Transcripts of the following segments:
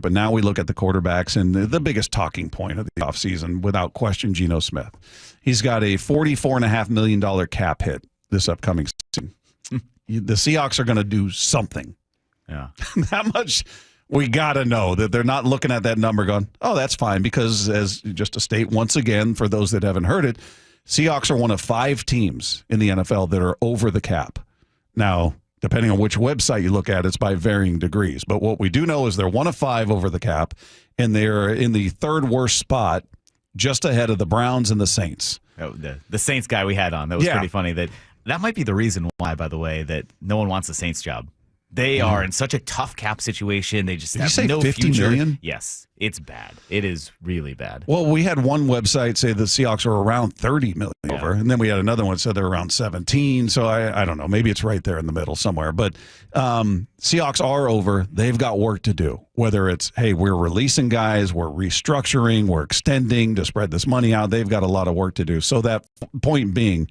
But now we look at the quarterbacks, and the biggest talking point of the offseason, without question, Geno Smith. He's got a $44.5 million cap hit this upcoming season. The Seahawks are going to do something. Yeah. That much we got to know, that they're not looking at that number going, oh, that's fine, because as just to state once again, for those that haven't heard it, Seahawks are one of 5 teams in the NFL that are over the cap. Now, depending on which website you look at, it's by varying degrees. But what we do know is they're one of 5 over the cap, and they're in the 3rd worst spot, just ahead of the Browns and the Saints. Oh, the Saints guy we had on, that was pretty funny. That might be the reason why, by the way, that no one wants the Saints job. They are in such a tough cap situation. They just have no future. $50 million? Yes, it's bad. It is really bad. Well, we had one website say the Seahawks are around $30 million over, and then we had another one that said they're around 17. So I don't know. Maybe it's right there in the middle somewhere. But Seahawks are over. They've got work to do. Whether it's, hey, we're releasing guys, we're restructuring, we're extending to spread this money out. They've got a lot of work to do. So that point being,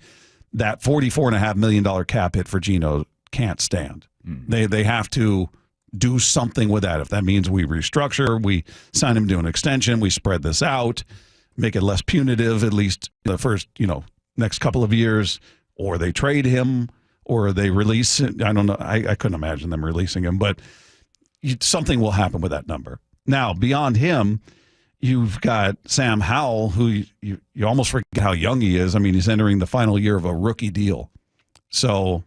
that $44.5 million cap hit for Geno can't stand. They have to do something with that. If that means we restructure, we sign him to an extension, we spread this out, make it less punitive, at least the first, next couple of years, or they trade him, or they release it. I don't know. I couldn't imagine them releasing him, but something will happen with that number. Now, beyond him, you've got Sam Howell, who you almost forget how young he is. I mean, he's entering the final year of a rookie deal. So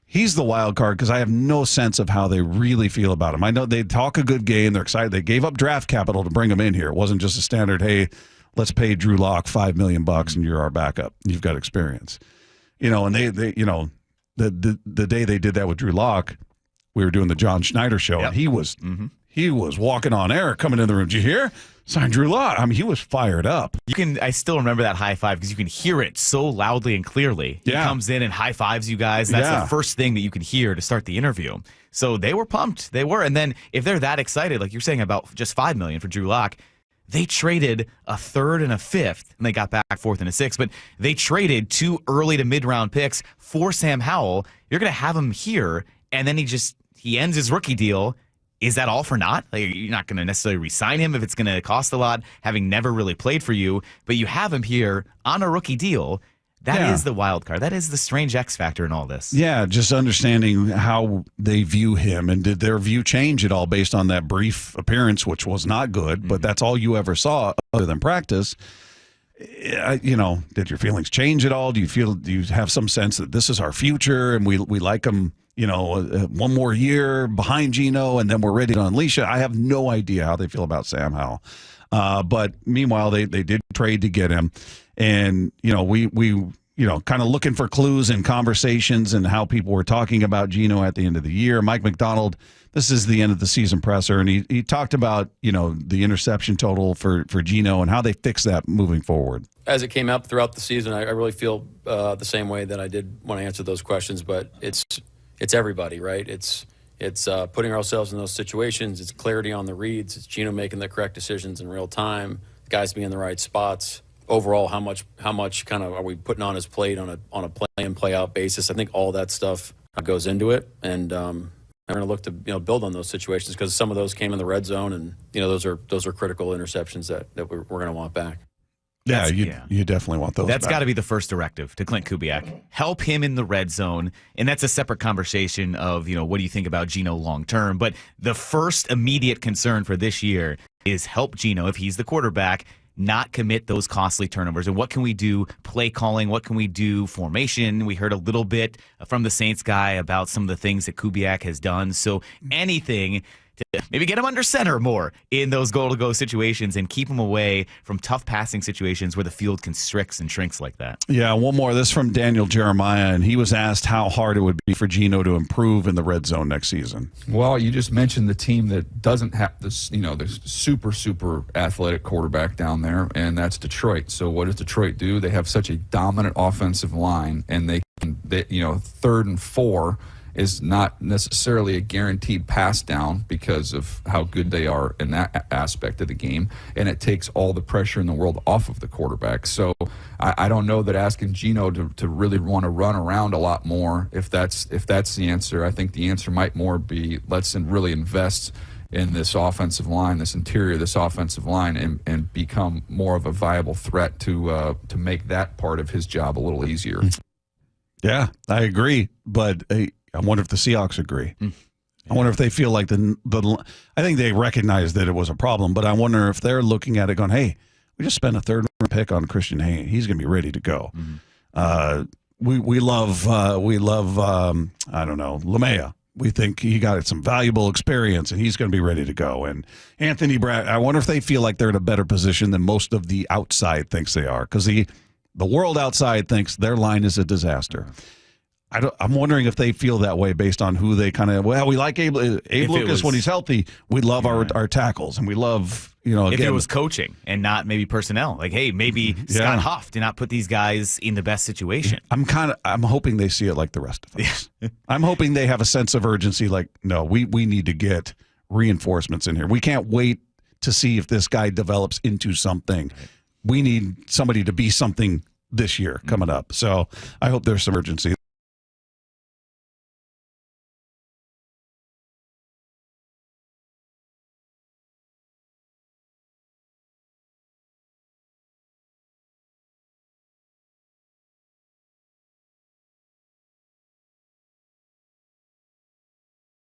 he's the wild card, because I have no sense of how they really feel about him. I know they talk a good game. They're excited. They gave up draft capital to bring him in here. It wasn't just a standard, hey, let's pay Drew Lock $5 million and you're our backup. You've got experience. And they the day they did that with Drew Lock, we were doing the John Schneider show, and he was walking on air coming in the room. Did you hear? Sign Drew Lock. I mean, he was fired up. I still remember that high five, because you can hear it so loudly and clearly. He comes in and high fives you guys. That's the first thing that you can hear to start the interview. So they were pumped. They were. And then if they're that excited, like you're saying about just $5 million for Drew Lock, they traded a 3rd and a 5th, and they got back 4th and a 6th. But they traded 2 early to mid-round picks for Sam Howell. You're going to have him here, and then he ends his rookie deal. Is that all for naught? Like, you're not going to necessarily re-sign him if it's going to cost a lot, having never really played for you, but you have him here on a rookie deal. That is the wild card. That is the strange X factor in all this. Yeah, just understanding how they view him, and did their view change at all based on that brief appearance, which was not good, but that's all you ever saw other than practice. Did your feelings change at all? Do you have some sense that this is our future and we like him, one more year behind Geno, and then we're ready to unleash it? I have no idea how they feel about Sam Howell. But meanwhile, they did trade to get him. And, we kind of looking for clues and conversations and how people were talking about Geno at the end of the year. Mike McDonald, this is the end of the season presser, and he talked about, the interception total for Geno and how they fix that moving forward. As it came up throughout the season, I really feel the same way that I did when I answered those questions, but it's everybody, right? It's putting ourselves in those situations. It's clarity on the reads. It's Geno making the correct decisions in real time. The guys being in the right spots. Overall, how much kind of are we putting on his plate on a play in, play out basis? I think all that stuff goes into it, and I'm going to look to build on those situations, because some of those came in the red zone, and those are critical interceptions that we're going to want back. Yeah, you definitely want those. That's got to be the first directive to Clint Kubiak. Help him in the red zone, and that's a separate conversation of what do you think about Geno long term. But the first immediate concern for this year is help Geno, if he's the quarterback, not commit those costly turnovers. And what can we do? Play calling. What can we do? Formation. We heard a little bit from the Saints guy about some of the things that Kubiak has done. So anything to maybe get him under center more in those goal-to-go situations and keep him away from tough passing situations where the field constricts and shrinks like that. Yeah, one more. This from Daniel Jeremiah, and he was asked how hard it would be for Geno to improve in the red zone next season. Well, you just mentioned the team that doesn't have this, this super athletic quarterback down there, and that's Detroit. So what does Detroit do? They have such a dominant offensive line, and they 3rd and 4 is not necessarily a guaranteed pass down because of how good they are in that aspect of the game, and it takes all the pressure in the world off of the quarterback. So I don't know that asking Geno to really want to run around a lot more, if that's the answer. I think the answer might more be let's really invest in this offensive line, this offensive line, and become more of a viable threat to make that part of his job a little easier. Yeah, I agree, but I wonder if the Seahawks agree. I wonder if they feel like I think they recognize that it was a problem, but I wonder if they're looking at it going, hey, we just spent a third-round pick on Christian Haynes. He's going to be ready to go. We love I don't know, LeMaya. We think he got some valuable experience, and he's going to be ready to go. And Anthony Brad, I wonder if they feel like they're in a better position than most of the outside thinks they are, because the world outside thinks their line is a disaster. I'm wondering if they feel that way based on who they kind of. Well, we like Abe Lucas when he's healthy. We love our tackles, and we love Again, if it was coaching and not maybe personnel, like hey, maybe Scott Huff did not put these guys in the best situation. I'm hoping they see it like the rest of us. I'm hoping they have a sense of urgency. Like, no, we need to get reinforcements in here. We can't wait to see if this guy develops into something. We need somebody to be something this year coming up. So I hope there's some urgency.